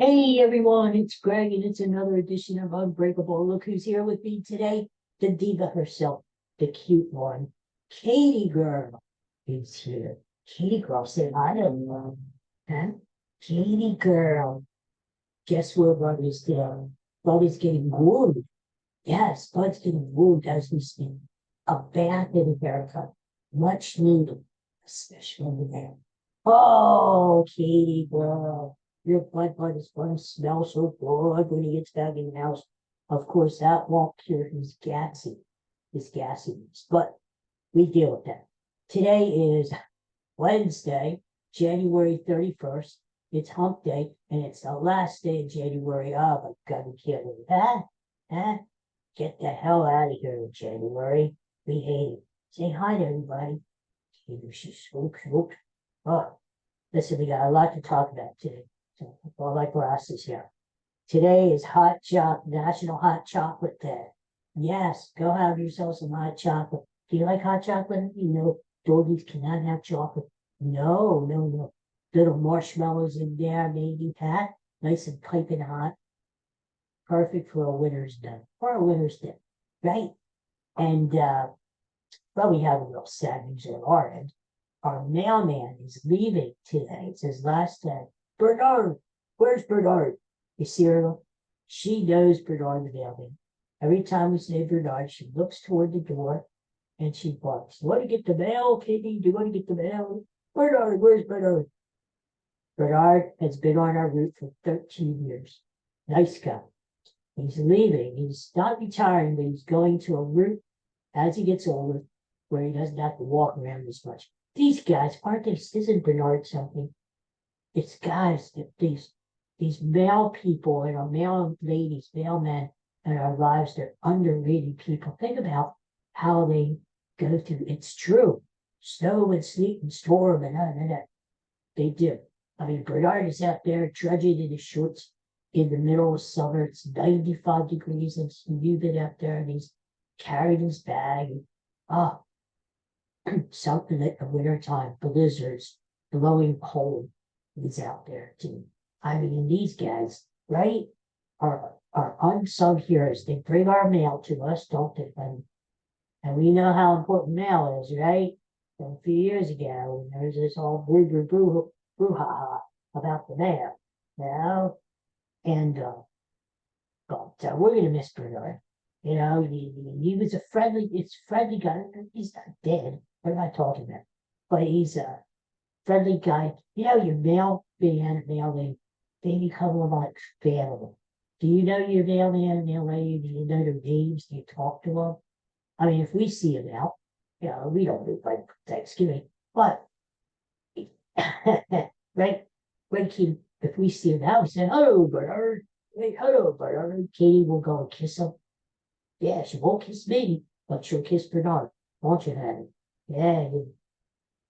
Hey everyone, it's Greg and it's another edition of Unbreakable. Look who's here with me today. The diva herself, the cute one. Katie girl is here. Katie girl, say hi to me. Huh? Katie girl. Guess where Bud is doing? Bud is getting wooed. Yes, Bud's getting wooed as we speak. A bath and a haircut. Much needed, especially there. Oh, Katie girl. Your bud is going to smell so good when he gets back in the house. Of course, that won't cure his gassiness, but we deal with that. Today is Wednesday, January 31st. It's hump day, and it's the last day of January. Oh my God, we can't do that. Huh? Get the hell out of here in January. We hate it. Say hi to everybody. She's so cute. Oh, listen, we got a lot to talk about today. So all my glasses here. Today is National Hot Chocolate Day. Yes, go have yourself some hot chocolate. Do you like hot chocolate? You know, doggies cannot have chocolate. No. Little marshmallows in there, maybe, Pat. Nice and piping hot. Perfect for a winter's day. For a winter's day, right? And, well, we have a little sad news on our end. Our mailman is leaving today. It's his last day. Bernard, where's Bernard? You see her? She knows Bernard the mailman. Every time we say Bernard, she looks toward the door and she barks. You want to get the mail, Kitty? Do you want to get the mail? Bernard, where's Bernard? Bernard has been on our route for 13 years. Nice guy. He's leaving. He's not retiring, but he's going to a route as he gets older where he doesn't have to walk around as much. These guys, aren't they? Isn't Bernard something? It's guys, these male people and our male ladies, male men in our lives, they're underrated people. Think about how they go through. It's true. Snow and sleet and storm and that. They do. I mean, Bernard is out there trudging in his shorts in the middle of summer. It's 95 degrees and it's humid out there, and he's carried his bag. And, something at the winter time, blizzards, blowing cold is out there too. I mean, these guys, right, are unsung heroes. They bring our mail to us, don't they? And we know how important mail is, right? From a few years ago, when there's this all brouhaha about the mail, you know? And but we're gonna miss Bernard. You know, he was it's friendly guy. He's not dead. What am I talking about? But he's a friendly guy. You know, your mailman, they become like family. Do you know your mailman and mail lady? Do you know their names? Do you talk to them? I mean, if we see them out, you know, we don't do like Thanksgiving, but right, if we see them out, we say, "Hello, Bernard." Hey, hello, Bernard. Katie will go and kiss him. Yeah, she won't kiss me, but she'll kiss Bernard. Won't you, honey? Yeah,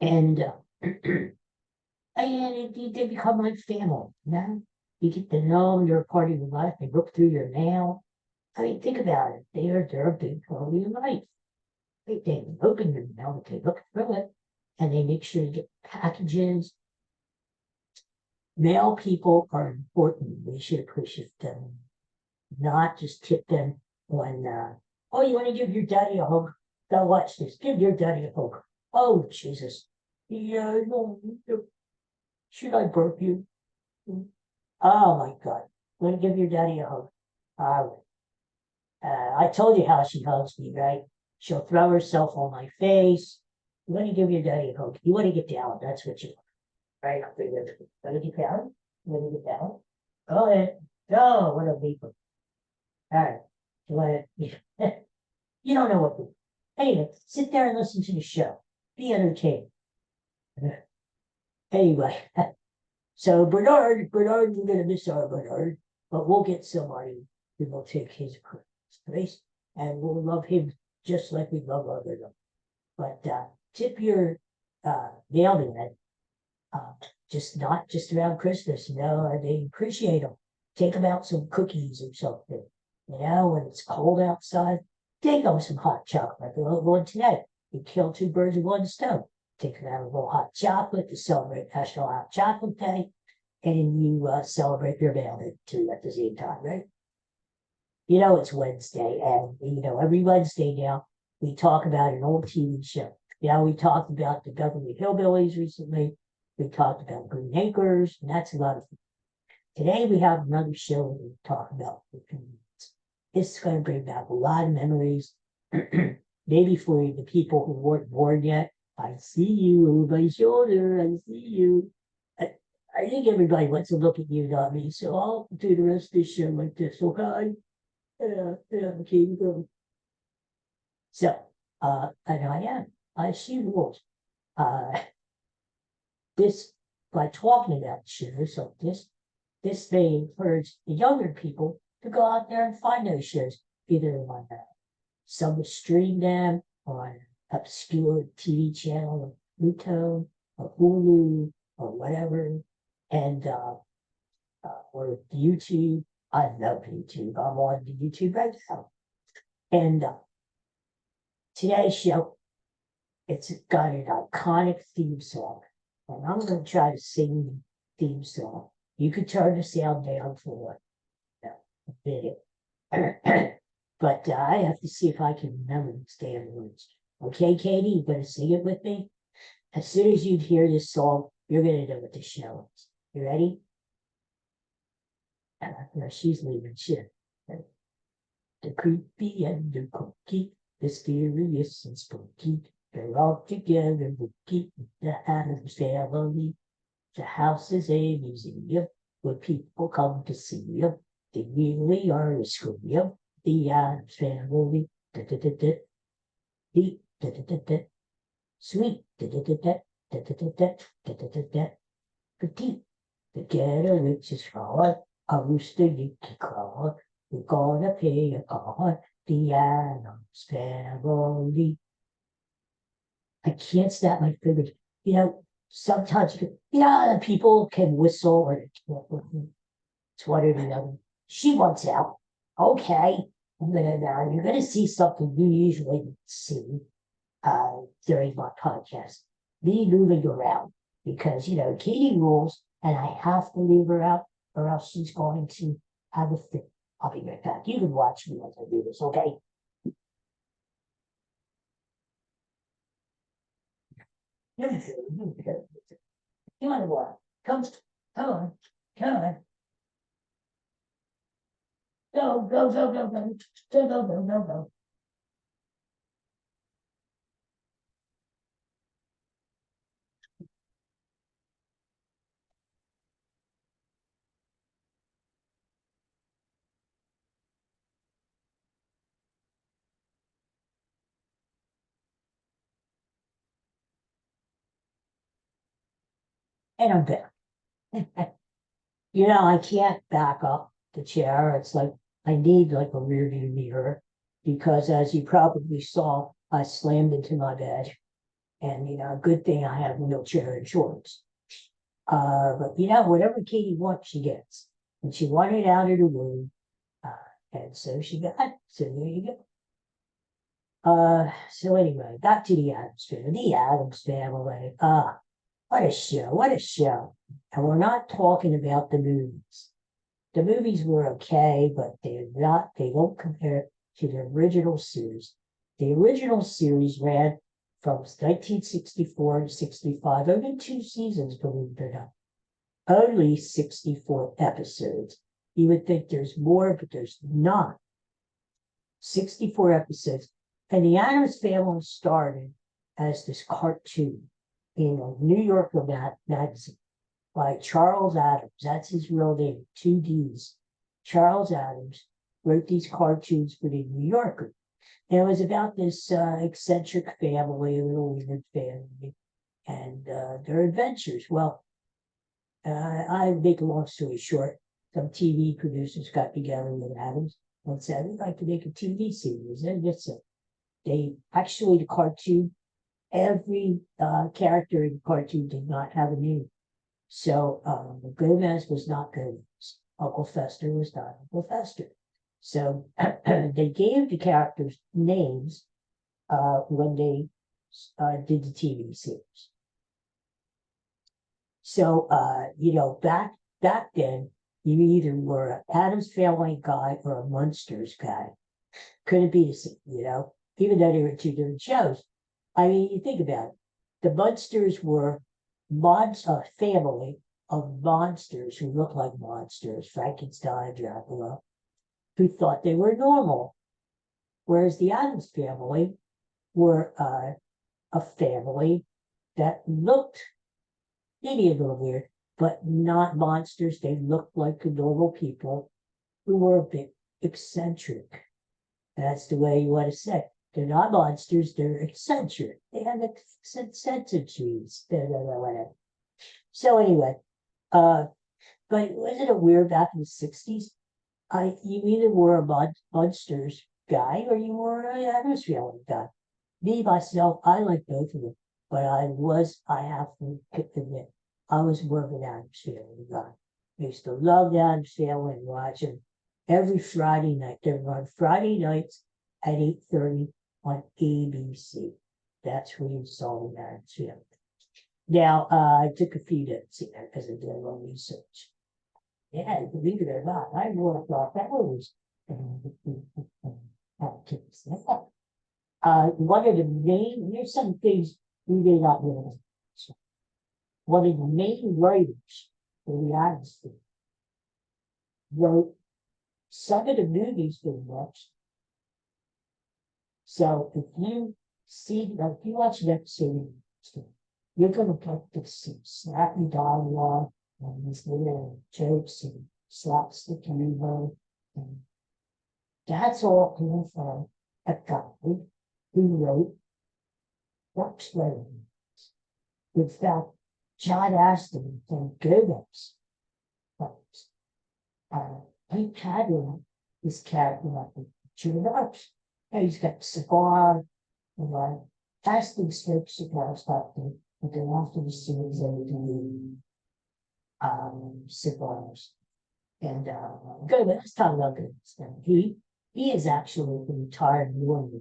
and and they become like family. You know, you get to know them. You're a part of your life. They look through your mail. I mean, think about it. They're a big part of your life. They open your mail. They look through it, and they make sure you get packages. Mail people are important. We should appreciate them, not just tip them when, oh, you want to give your daddy a hug? Now watch this. Give your daddy a hug. Oh, Jesus. Yeah, no, should I burp you? Oh, my God. Want to give your daddy a hug? All right. I told you how she hugs me, right? She'll throw herself on my face. You want to give your daddy a hug? You want to get down. That's what you want, right? Want to get down? You want to get down? Go ahead. Oh, what a leaper. All right. You don't know what to do. Anyway, sit there and listen to the show. Be entertained. Anyway, so Bernard, we're going to miss our Bernard, but we'll get somebody who will take his place, and we'll love him just like we love our Bernard. But tip your mailman, not just around Christmas, you know, they appreciate them. Take them out some cookies or something. You know, when it's cold outside, take them some hot chocolate. Like a little one today. You kill two birds with one stone. Take them out a little hot chocolate to celebrate National Hot Chocolate Day. and you celebrate your mailman too at the same time, right? You know, it's Wednesday, and every Wednesday now we talk about an old TV show. We talked about the Beverly Hillbillies recently. We talked about Green Acres, and that's a lot of fun. Today we have another show that we talk about. It's going to bring back a lot of memories. Maybe for the people who weren't born yet. I see you over my shoulder. I see you. I think everybody wants to look at you, not me. So I'll do the rest of the show like this, okay? Okay, go. So, and I see rules. Uh, this, by talking about shows like this may encourage the younger people to go out there and find those shows, either on some to stream them on obscure TV channel, like Pluto or Hulu or whatever, and or YouTube. I love YouTube. I'm on YouTube right now. And today's show, it's got an iconic theme song. And I'm going to try to sing the theme song. You could turn the sound down for a minute. But I have to see if I can remember these damn words. Okay, Katie, you better sing it with me. As soon as you hear this song, you're going to know what the show is. You ready? She's leaving shit. The creepy and the cookie, the mysterious and spooky, they're all together wookie, the Addams family. The house is a museum where people come to see them. They really are a scream. The Addams family. Sweet. Petite. The ghetto which is hard. A rooster you can call. We're gonna pay a card. The Addams family. I can't snap my fingers. Sometimes people can whistle or they can't whistle. It's one or the other. She wants out. Okay. You're gonna see something you usually see during my podcast. Me moving around. Because Katie rules and I have to leave her out or else she's going to have a fit. I'll be right back. You can watch me as I do this, okay? Come on, boy. Come on. Come on. Go, go, go, go, go. Go, go, go, go, go. And I'm back. I can't back up the chair. It's like I need like a rear view mirror because as you probably saw, I slammed into my bed. And good thing I have wheelchair insurance. But whatever Katie wants, she gets. And she wanted out of the room. And so she got it. So there you go. So anyway, back to the Addams family. The Addams family. What a show. What a show. And we're not talking about the movies. The movies were okay, but they won't compare to the original series. The original series ran from 1964 to 65, only 2 seasons, believe it or not. Only 64 episodes. You would think there's more, but there's not. 64 episodes. And the Addams Family started as this cartoon in a New Yorker magazine by Charles Addams. That's his real name, 2 D's. Charles Addams wrote these cartoons for the New Yorker. And it was about this eccentric family, a little weird family, and their adventures. Well, I make a long story short. Some TV producers got together with Addams and said, we'd like to make a TV series. And the cartoon, every character in the cartoon did not have a name. So Gomez was not Gomez. Uncle Fester was not Uncle Fester. So they gave the characters names when they did the TV series. So, back then, you either were an Addams Family guy or a Munsters guy. Couldn't be the same, even though they were two different shows. I mean, you think about it. The Munsters were a family of monsters who looked like monsters, Frankenstein, Dracula, who thought they were normal. Whereas the Addams Family were a family that looked maybe a little weird, but not monsters. They looked like normal people who were a bit eccentric. That's the way you want to say it. They're not monsters, they're eccentric. They have eccentricities. Whatever. So anyway, but wasn't it weird back in the 60s? You either were a monsters guy or you were an Addams Family guy. Me, myself, I like both of them, but I have to admit, I was more of an Addams Family guy. I used to love the Addams Family and watch them every Friday night. They run Friday nights at 8:30 on ABC. That's where you saw the Addams Family. Now, I took a few notes here because I did a little research. Yeah, believe it or not, I more thought that was one of the main, here's some things we may not realize. One of the main writers for the Addams Family wrote some of the movies they watched. So if you watch an episode, you're going to get some snappy dialogue and these little jokes and slapstick humor. And that's all coming from a guy who wrote Ducks Wedding. In fact, John Aston from Gomez. He patterned his character like chewing ups. He's got a cigar, Aston smokes cigars back then, but then after the series, everything cigars. And Gomez talking about Gomez. He is actually a retired lawyer.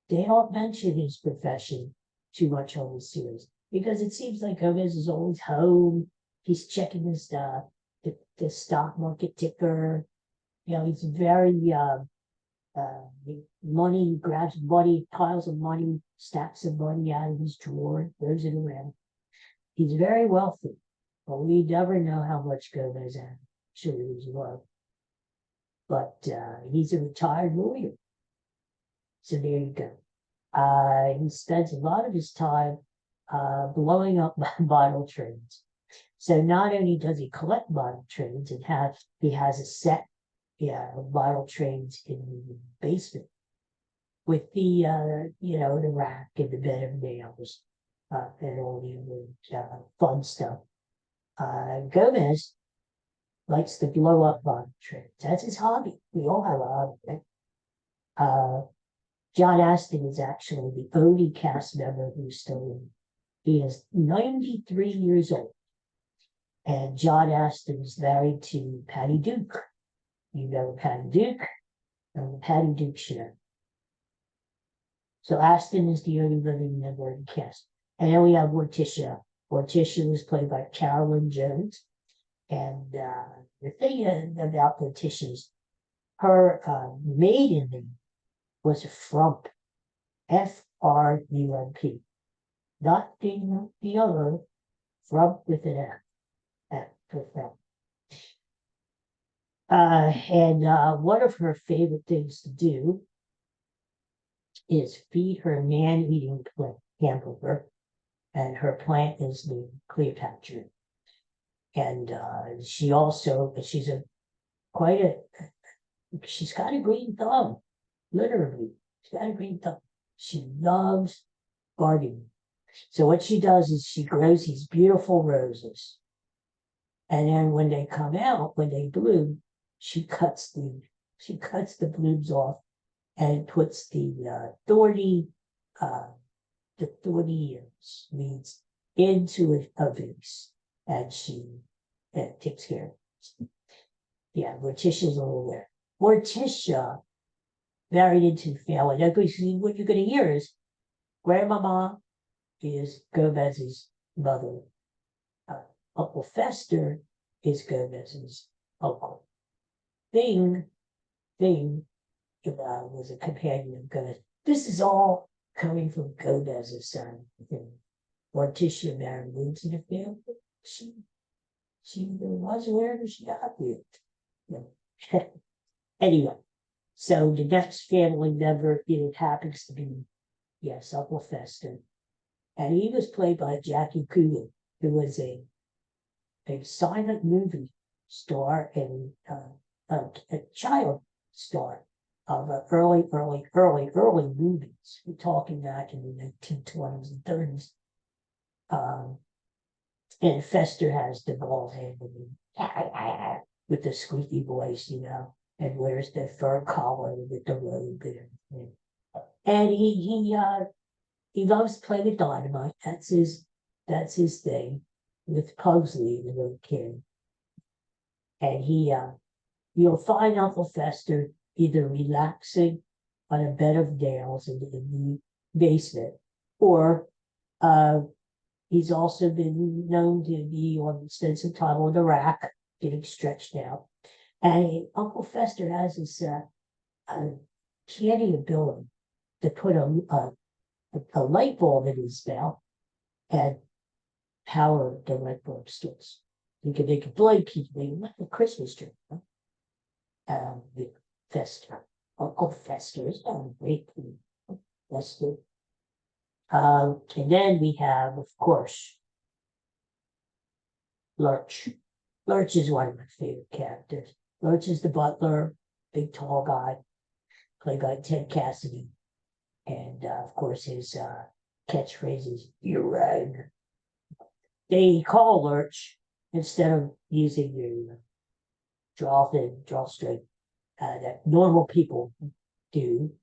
They don't mention his profession too much on the series because it seems like Gomez is always home. He's checking his the stock market ticker. He's very money, grabs money, piles of money, stacks of money out of his drawer, throws it around. He's very wealthy, but we never know how much Gomez has. Sure, he's well. But he's a retired lawyer. So there you go. He spends a lot of his time blowing up model trains. So not only does he collect model trains and he has a set model trains in the basement with the the rack and the bed of nails and all the fun stuff. Gomez likes to blow up model trains. That's his hobby. We all have a hobby. John Aston is actually the only cast member who's still in. He is 93 years old. And John Aston is married to Patty Duke. You know Patty Duke and the Patty Duke Show. So Aston is the only living member of the cast. And then we have Morticia. Morticia was played by Carolyn Jones. And the thing about Morticia is her maiden name was Frump. Frump. Not the other, Frump with an F. And one of her favorite things to do is feed her man-eating hamburger, and her plant is named Cleopatra. And she's got a green thumb, literally. She's got a green thumb. She loves gardening. So what she does is she grows these beautiful roses. And then when they come out, when they bloom, she cuts the blooms off and puts the thorny weeds into a vase, and she takes care of it. Yeah, Morticia's all there. Morticia married into the family. Now, what you're going to hear is Grandmama is Gomez's mother. Uncle Fester is Gomez's uncle. Thing was a companion of Gomez. This is all coming from Gomez's son. Morticia married into the family. She was wherever she got here. Anyway, so the next family member, it happens to be, yes, Uncle Fester. And he was played by Jackie Coogan, who was a silent movie star and a child star of early movies. We're talking back in the 1920s and 30s. And Fester has the bald head with the squeaky voice, and wears the fur collar with the robe and everything. And he loves playing with dynamite. That's his thing. With Pugsley, the little kid. And you'll find Uncle Fester either relaxing on a bed of nails in the basement, or he's also been known to be on extensive time on the rack, getting stretched out. And Uncle Fester has this canny ability to put a light bulb in his mouth and power the light bulb sticks. You can make a blank, like a Christmas tree. Fester. Uncle Fester is great. Fester. And then we have, of course, Lurch. Lurch is one of my favorite characters. Lurch is the butler, big tall guy, played by Ted Cassidy. And of course, his catchphrase is, "You rang." They call Lurch, instead of using your draw thin, draw straight, that normal people do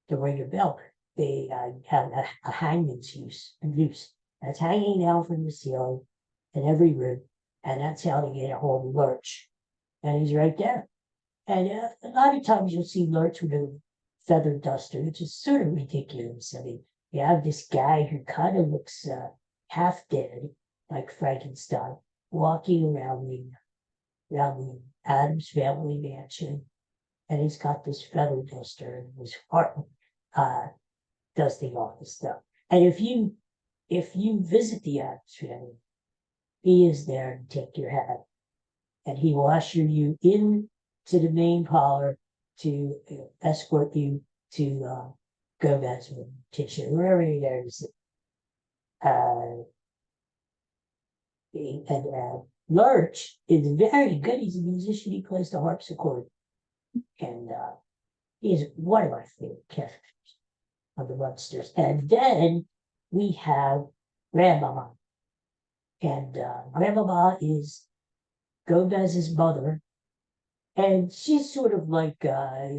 to ring your bell. They have a hangman's noose that's hanging down from the ceiling in every room, and that's how they get a hold of Lurch. And he's right there. And a lot of times you'll see Lurch with a feather duster, which is sort of ridiculous. I mean, you have this guy who kind of looks half dead, like Frankenstein, walking around the Addams family mansion, and he's got this feather duster and his heart dusting off the stuff. And if you visit the Addams family, he is there to take your hat, and he will usher you in to the main parlor to escort you to Gomez or Tisha, wherever you're there to sit. And Lurch is very good. He's a musician. He plays the harpsichord. And he is one of my favorite characters of the Munsters. And then we have Grandmama. And Grandmama is Gomez's mother. And she's sort of like,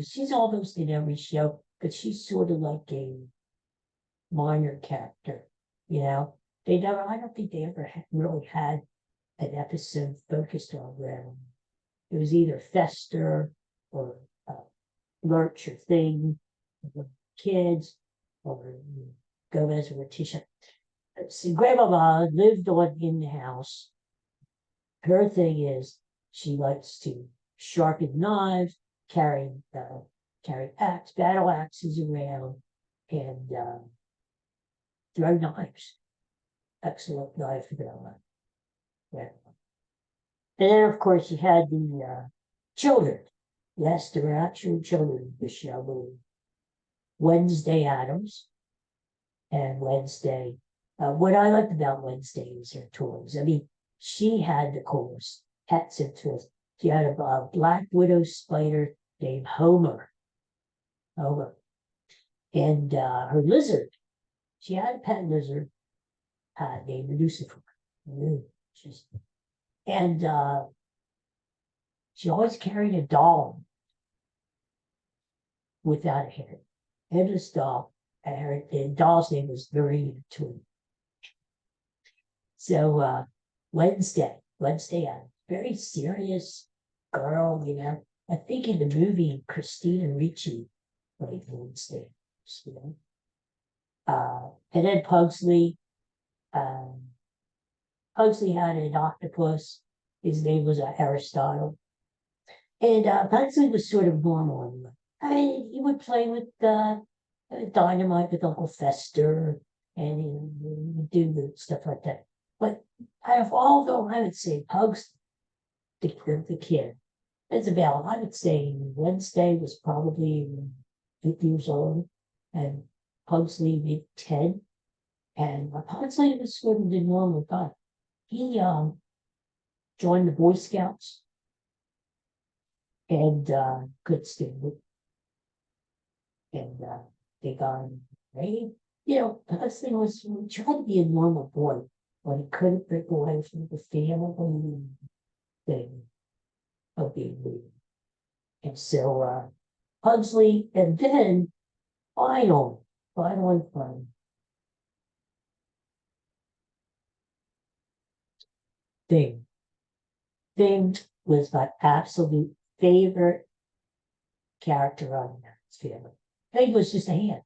she's almost in every show, but she's sort of like a minor character, I don't think they ever really had an episode focused on Grandma. It was either Fester or Lurch or Thing, or kids, or Gomez or Tisha. So Grandma lived in the house. Her thing is she likes to sharpen knives, carry battle axes around, and throw knives. Excellent knife thrower. Yeah. And then, of course, you had the children. Yes, there were actual children in the show. Wednesday Addams and Wednesday. What I liked about Wednesday is her toys. I mean, she had the coolest pets and toys. She had a black widow spider named Homer. And her lizard. She had a pet lizard named Lucifer. And she always carried a doll without a head. Headless doll. And the doll's name was Marie Twin. So Wednesday, very serious girl, I think in the movie Christina Ricci played Wednesday, and then Pugsley. Pugsley had an octopus His name was Aristotle. And Pugsley was sort of normal. I mean, he would play with Dynamite with Uncle Fester, and he would do the stuff like that. But out of all of them, I would say Pugs, the kid, Isabel, I would say Wednesday was probably 8 years old, and Pugsley maybe 10. And Pugsley was sort of the normal guy. He joined the Boy Scouts and could stand and they got him right. You know, Pugsley was trying to be a normal boy, but he couldn't break away from the family thing of being weird. And so Pugsley, and then final and final thing. Thing was my absolute favorite character on Addams Family. Thing was just a hand.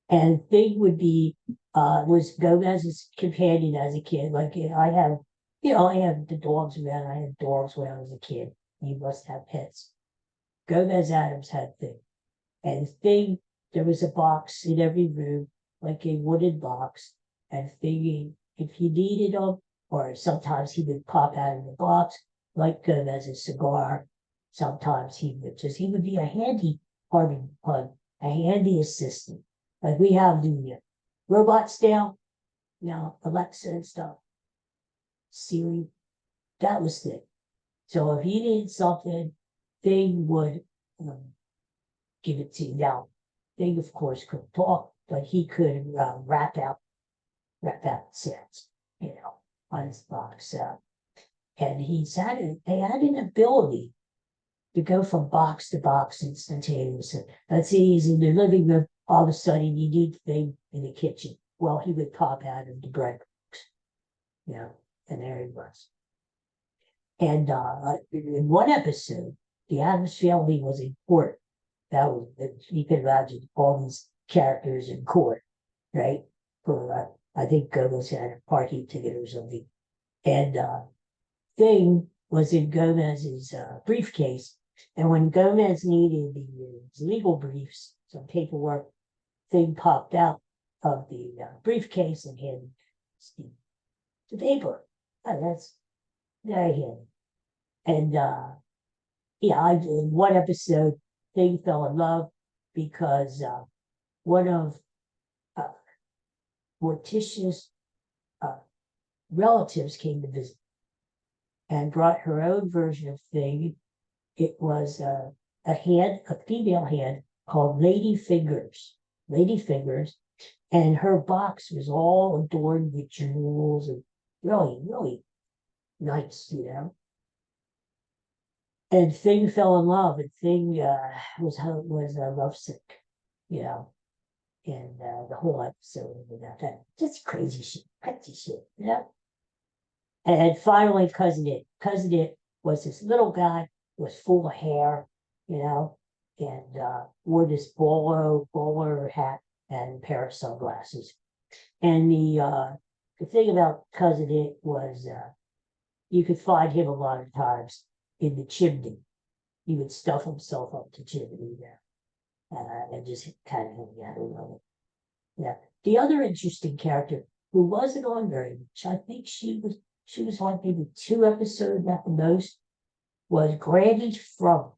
And Thing would be was Gomez's companion as a kid. Like I have, I had the dogs around. I had dogs when I was a kid. You must have pets. Gomez Addams had Thing, and Thing. There was a box in every room, like a wooden box, and Thing, if he needed them, or sometimes he would pop out of the box, like Gomez's cigar. Sometimes he would be a handy party pug, a handy assistant. Like we have the robots now, Alexa and stuff, Siri, that was Thing. So if he needed something, Thing would give it to you. Now, Thing, of course, couldn't talk, but he could rap out sounds, on his box. And they had an ability to go from box to box instantaneously. That's easy. In the living room, all of a sudden you need Thing in the kitchen. Well, he would pop out of the bread box, and there he was. And in one episode, the Addams Family was in court. That was, you can imagine all these characters in court, right? For I think Gomez had a parking ticket or something. And Thing was in Gomez's briefcase. And when Gomez needed the legal briefs, some paperwork, Thing popped out of the briefcase and handed Steve the paper. Oh, that's very handy. And in one episode, Thing fell in love because one of Morticia's relatives came to visit and brought her own version of Thing. It was a female hand called Lady Fingers, and her box was all adorned with jewels and really, really nice, And Thing fell in love, and Thing was lovesick, and the whole episode about that. Just crazy shit, And finally, Cousin It was this little guy, was full of hair, and wore this bowler hat and a pair of sunglasses. And the thing about Cousin It was you could find him a lot of times in the chimney. He would stuff himself up the chimney there. And just kind of hang out around it. Yeah. The other interesting character who wasn't on very much, I think she was on maybe 2 episodes at the most, was Granny from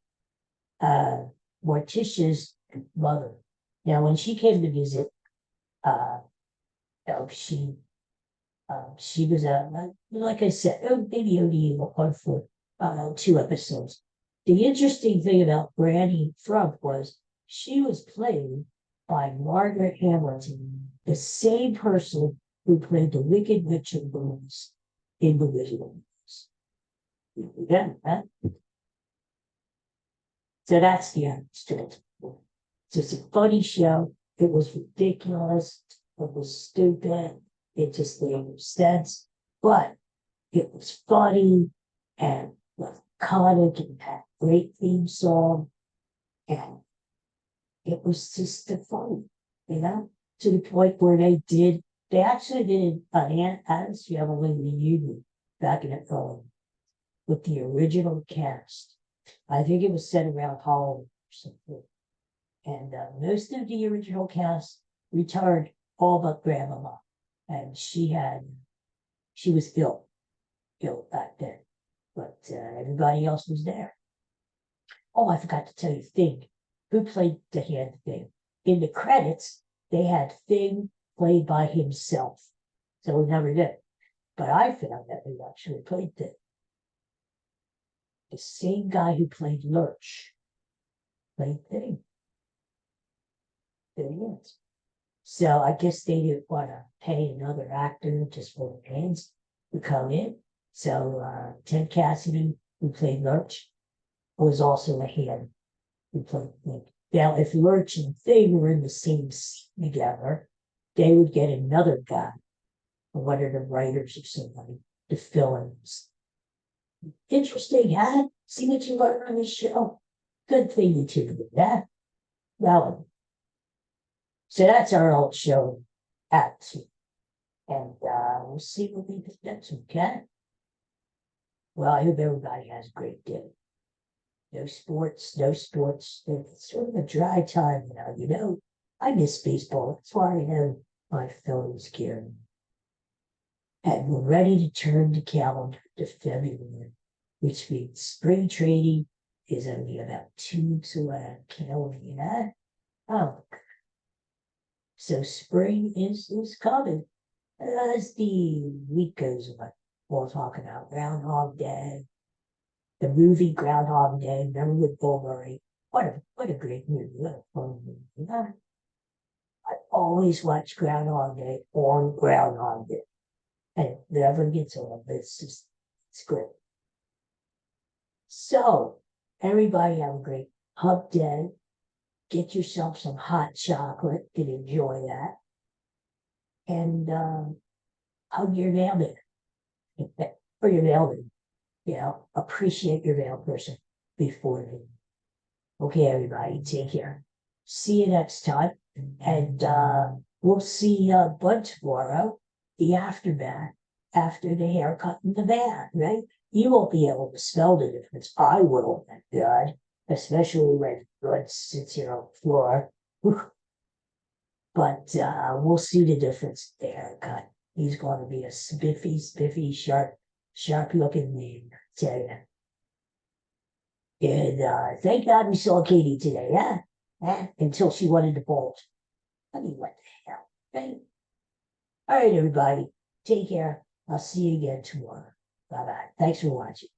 Morticia's mother. Now, when she came to visit, she was like I said, maybe only on for 2 episodes. The interesting thing about Granny Frump was she was played by Margaret Hamilton, the same person who played the Wicked Witch of Blooms in the Wizard of Oz. Yeah, so that's the story. It's just a funny show. It was ridiculous. It was stupid. It just made no sense. But it was funny and laconic and had a great theme song. And it was just funny, to the point where they actually did an Addams Family reunion back in with the original cast. I think it was set around Halloween or something. And most of the original cast retired, all but Grandmama. And she was ill back then. But everybody else was there. Oh, I forgot to tell you, Thing, who played the hand Thing. In the credits, they had Thing played by himself. So we never did. But I found that he actually played Thing. The same guy who played Lurch played Thing. There he is. So I guess they didn't want to pay another actor just for the hands to come in. So Ted Cassidy, who played Lurch, was also a hand who played Thing. Now, if Lurch and Thing were in the same scene together, they would get another guy, or one of the writers or somebody, to fill in. Interesting, huh? See what you learn on this show? Good thing you tuned in, huh? Well, so that's our old show attitude. And we'll see what we do next week, okay? Well, I hope everybody has a great day. No sports, no sports. It's sort of a dry time now, you know. I miss baseball. That's why I know my Phillies care. And we're ready to turn the calendar to February, which means spring training is only about 2 weeks away. Killing me, huh? Oh, so spring is coming. As the week goes on, we'll talk about Groundhog Day, the movie Groundhog Day. Remember with Bill Murray? What a great movie! What a fun movie! I always watch Groundhog Day on Groundhog Day, and it never gets old. It's great. So everybody have a great hump day. Get yourself some hot chocolate and enjoy that. And hug your mailman or your mailman. You know, appreciate your mail person before they. Okay, everybody, take care. See you next time. And we'll see Bud tomorrow, the aftermath, after the haircut and the bath, right? You won't be able to smell the difference. I will, thank God. Especially when Bud sits here on the floor. But we'll see the difference in the haircut. He's going to be a spiffy, sharp looking man, I tell you. And thank God we saw Katie today, huh? Until she wanted to bolt. I mean, what the hell, right? All right, everybody, take care. I'll see you again tomorrow. Bye-bye. Thanks for watching.